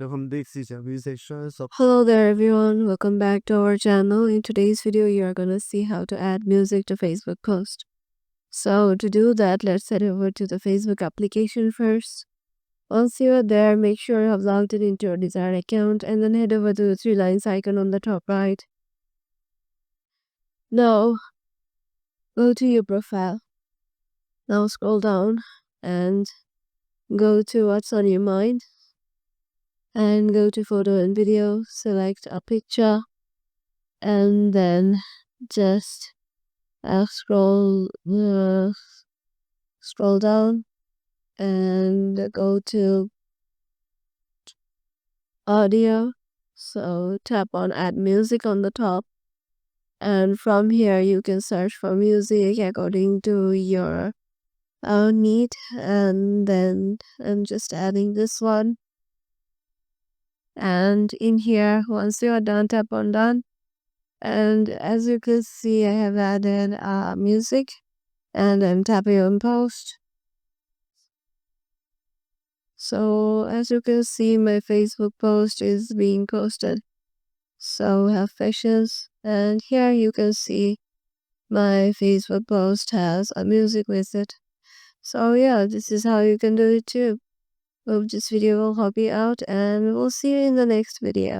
যখন দেখছি যে আমি সেকশনে সব Hello there everyone, welcome back to our channel. In today's video you are gonna see how to add music to Facebook post. So to do that, let's head over to the Facebook application first. Once you are there, make sure you have logged in into your desired account and then head over to the three lines icon on the top right. Now go to your profile. Now scroll down and go to what's on your mind and go to photo and video, select a picture and then just scroll down and go to audio. So tap on add music on the top, and from here you can search for music according to your need, and then I'm just adding this one. And in here, once you are done, tap on done, and as you can see I have added music, and I'm tapping on post. So as you can see, my Facebook post is being posted. So have patience. And here you can see my Facebook post has a music with it. So yeah, this is how you can do it too. Hope this video will help you out, and we'll see you in the next video.